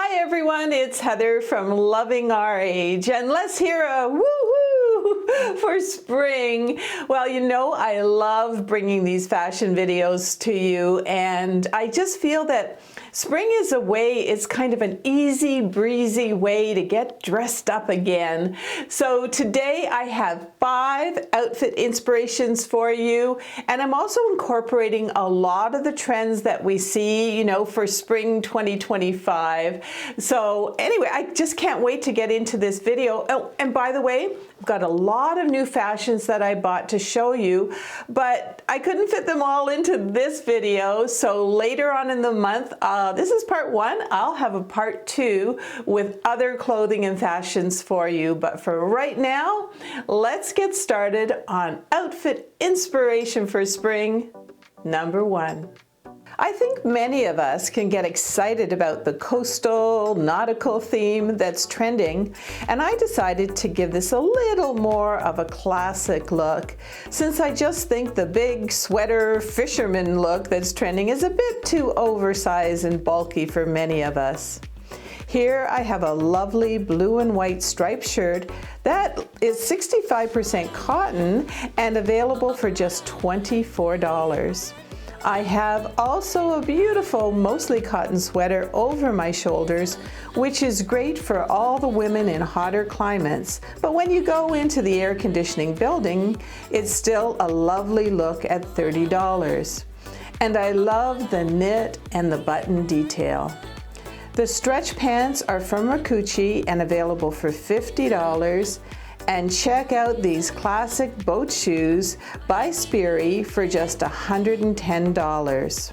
Hi everyone, it's Heather from Loving Our Age, and let's hear a woo-hoo for spring. Well, you know, I love bringing these fashion videos to you, and I just feel that spring is a way, it's kind of an easy breezy way to get dressed up again. So today I have 5 outfit inspirations for you, and I'm also incorporating a lot of the trends that we see, you know, for spring 2025. So anyway, I just can't wait to get into this video. Oh, and by the way, I've got a lot of new fashions that I bought to show you, but I couldn't fit them all into this video. So later on in the month, this is part 1. I'll have a part 2 with other clothing and fashions for you. But for right now, let's get started on outfit inspiration for spring number 1. I think many of us can get excited about the coastal nautical theme that's trending, and I decided to give this a little more of a classic look, since I just think the big sweater fisherman look that's trending is a bit too oversized and bulky for many of us. Here I have a lovely blue and white striped shirt that is 65% cotton and available for just $24. I have also a beautiful, mostly cotton sweater over my shoulders, which is great for all the women in hotter climates. But when you go into the air conditioning building, it's still a lovely look at $30. And I love the knit and the button detail. The stretch pants are from Rakuchi and available for $50. And check out these classic boat shoes by Sporty for just $110.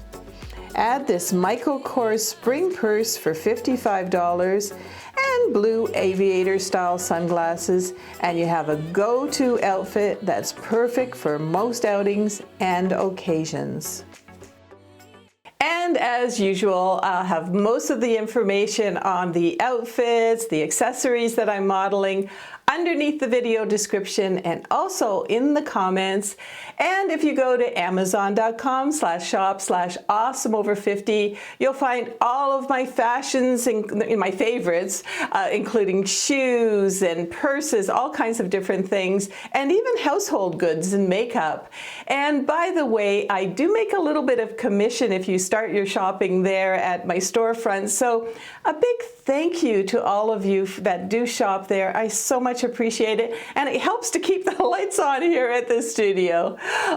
Add this Michael Kors spring purse for $55 and blue aviator style sunglasses, and you have a go-to outfit that's perfect for most outings and occasions. And as usual, I'll have most of the information on the outfits, the accessories that I'm modeling underneath the video description and also in the comments. And if you go to amazon.com/shop/awesomeover50, you'll find all of my fashions in my favorites, including shoes and purses, all kinds of different things, and even household goods and makeup. And by the way, I do make a little bit of commission if you start your shopping there at my storefront. So a big thank you to all of you that do shop there. I so much appreciate it, and it helps to keep the lights on here at the studio.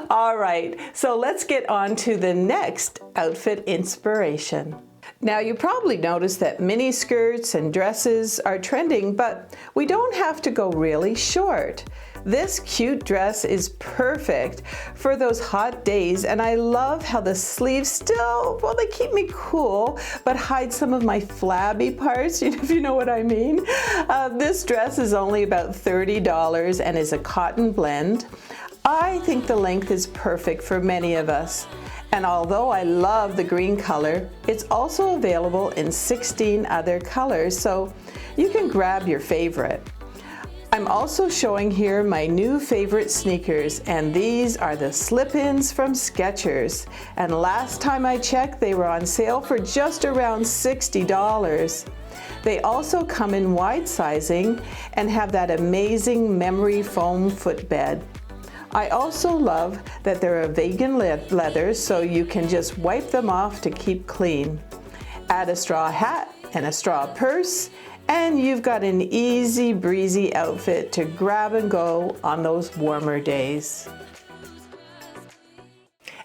All right, so let's get on to the next outfit inspiration. Now, you probably noticed that mini skirts and dresses are trending, but we don't have to go really short. This cute dress is perfect for those hot days, and I love how the sleeves still, well, they keep me cool, but hide some of my flabby parts, if you know what I mean. This dress is only about $30 and is a cotton blend. I think the length is perfect for many of us. And although I love the green color, it's also available in 16 other colors, so you can grab your favorite. I'm also showing here my new favorite sneakers, and these are the slip-ins from Skechers. And last time I checked, they were on sale for just around $60. They also come in wide sizing and have that amazing memory foam footbed. I also love that they're a vegan leather, so you can just wipe them off to keep clean. Add a straw hat and a straw purse, and you've got an easy breezy outfit to grab and go on those warmer days.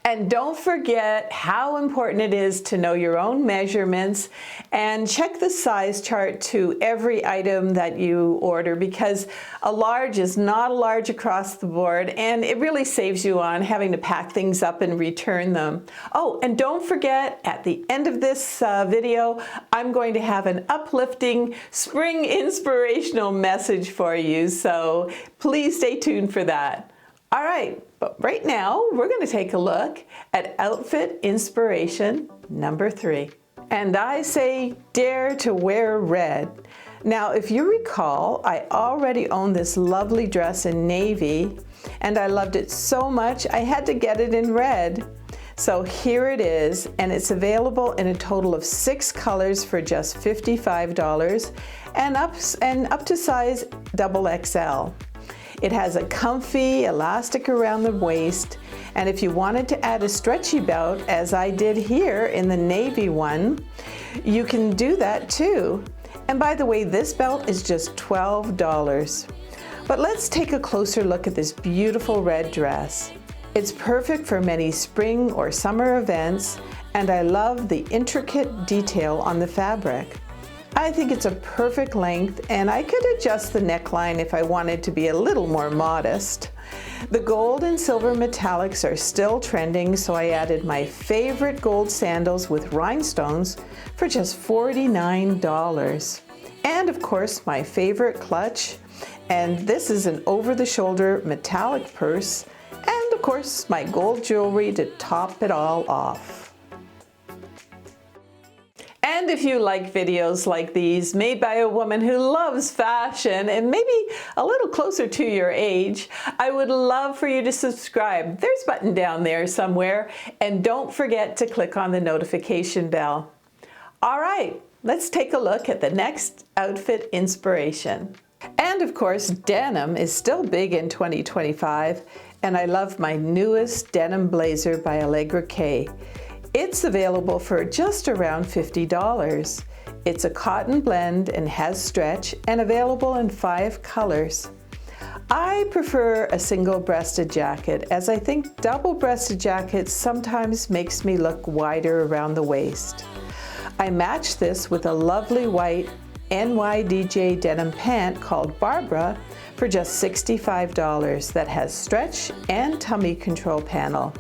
And don't forget how important it is to know your own measurements and check the size chart to every item that you order, because a large is not a large across the board, and it really saves you on having to pack things up and return them. Oh, and don't forget, at the end of this video, I'm going to have an uplifting spring inspirational message for you, so please stay tuned for that. All right, but right now we're going to take a look at outfit inspiration number 3. And I say dare to wear red. Now, if you recall, I already own this lovely dress in navy, and I loved it so much I had to get it in red. So here it is, and it's available in a total of 6 colors for just $55 and up to size XXL. It has a comfy elastic around the waist, and if you wanted to add a stretchy belt, as I did here in the navy one, you can do that too. And by the way, this belt is just $12. But let's take a closer look at this beautiful red dress. It's perfect for many spring or summer events, and I love the intricate detail on the fabric. I think it's a perfect length, and I could adjust the neckline if I wanted to be a little more modest. The gold and silver metallics are still trending, so I added my favorite gold sandals with rhinestones for just $49. And of course, my favorite clutch, and this is an over-the-shoulder metallic purse, and of course, my gold jewelry to top it all off. And if you like videos like these made by a woman who loves fashion and maybe a little closer to your age, I would love for you to subscribe. There's a button down there somewhere, and don't forget to click on the notification bell. All right, let's take a look at the next outfit inspiration. And of course, denim is still big in 2025, and I love my newest denim blazer by Allegra K. It's available for just around $50. It's a cotton blend and has stretch and available in 5 colors. I prefer a single-breasted jacket, as I think double-breasted jackets sometimes makes me look wider around the waist. I match this with a lovely white NYDJ denim pant called Barbara for just $65 that has stretch and tummy control panel,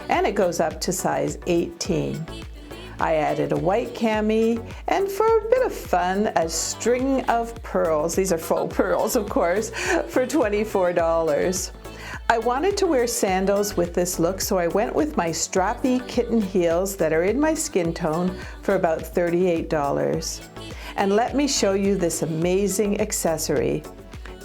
and it goes up to size 18. I added a white cami, and for a bit of fun, a string of pearls. These are faux pearls, of course, for $24. I wanted to wear sandals with this look, so I went with my strappy kitten heels that are in my skin tone for about $38. And let me show you this amazing accessory.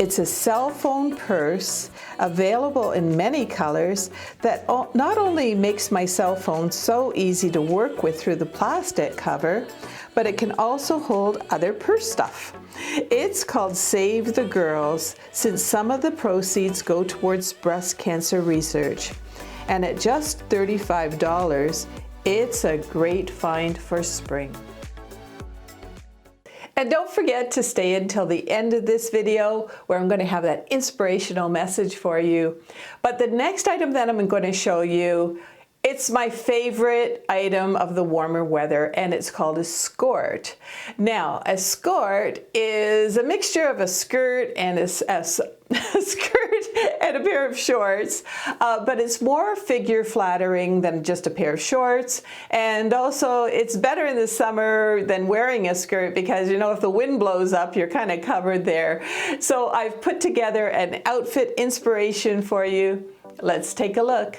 It's a cell phone purse available in many colors that not only makes my cell phone so easy to work with through the plastic cover, but it can also hold other purse stuff. It's called Save the Girls, since some of the proceeds go towards breast cancer research. And at just $35, it's a great find for spring. And don't forget to stay until the end of this video, where I'm going to have that inspirational message for you. But the next item that I'm going to show you, it's my favorite item of the warmer weather, and it's called a skort. Now, a skort is a mixture of a skirt and a skirt and a pair of shorts, but it's more figure flattering than just a pair of shorts. And also, it's better in the summer than wearing a skirt because, you know, if the wind blows up, you're kind of covered there. So I've put together an outfit inspiration for you. Let's take a look.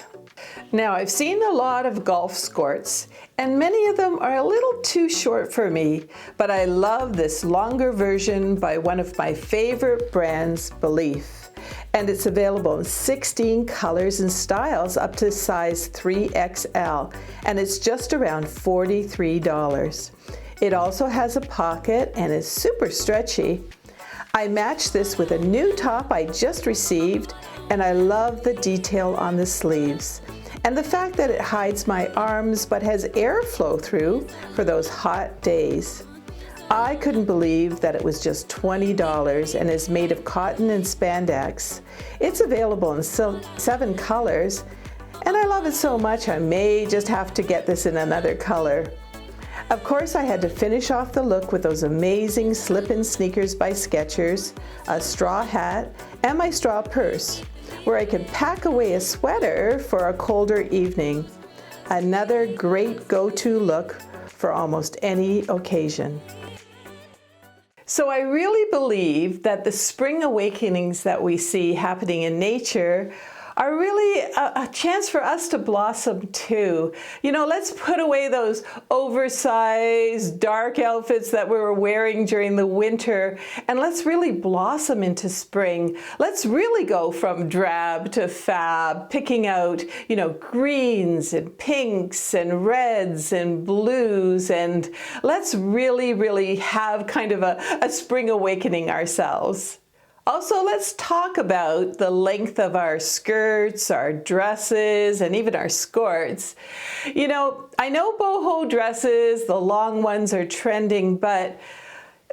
Now, I've seen a lot of golf skorts, and many of them are a little too short for me, but I love this longer version by one of my favorite brands, Belief. And it's available in 16 colors and styles up to size 3XL, and it's just around $43. It also has a pocket and is super stretchy. I matched this with a new top I just received, and I love the detail on the sleeves and the fact that it hides my arms but has airflow through for those hot days. I couldn't believe that it was just $20 and is made of cotton and spandex. It's available in 7 colors, and I love it so much I may just have to get this in another color. Of course, I had to finish off the look with those amazing slip-in sneakers by Skechers, a straw hat, and my straw purse, where I could pack away a sweater for a colder evening. Another great go-to look for almost any occasion. So I really believe that the spring awakenings that we see happening in nature are really a chance for us to blossom too. You know, let's put away those oversized dark outfits that we were wearing during the winter, and let's really blossom into spring. Let's really go from drab to fab, picking out, you know, greens and pinks and reds and blues, and let's really have kind of a spring awakening ourselves. Also, let's talk about the length of our skirts, our dresses, and even our skorts. You know, I know boho dresses, the long ones are trending, but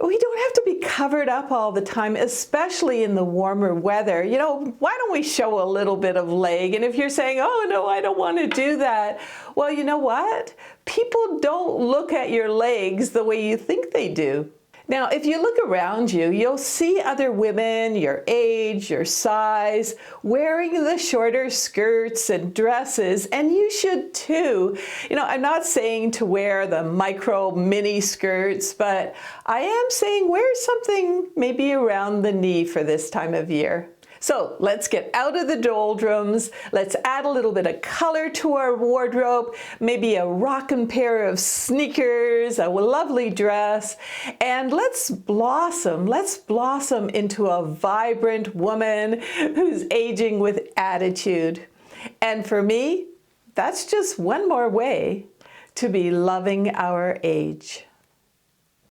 we don't have to be covered up all the time, especially in the warmer weather. You know, why don't we show a little bit of leg? And if you're saying, oh no, I don't want to do that, well, you know what? People don't look at your legs the way you think they do. Now, if you look around you, you'll see other women your age, your size, wearing the shorter skirts and dresses, and you should too. You know, I'm not saying to wear the micro mini skirts, but I am saying wear something maybe around the knee for this time of year. So let's get out of the doldrums. Let's add a little bit of color to our wardrobe, maybe a rockin' pair of sneakers, a lovely dress, and let's blossom into a vibrant woman who's aging with attitude. And for me, that's just one more way to be loving our age.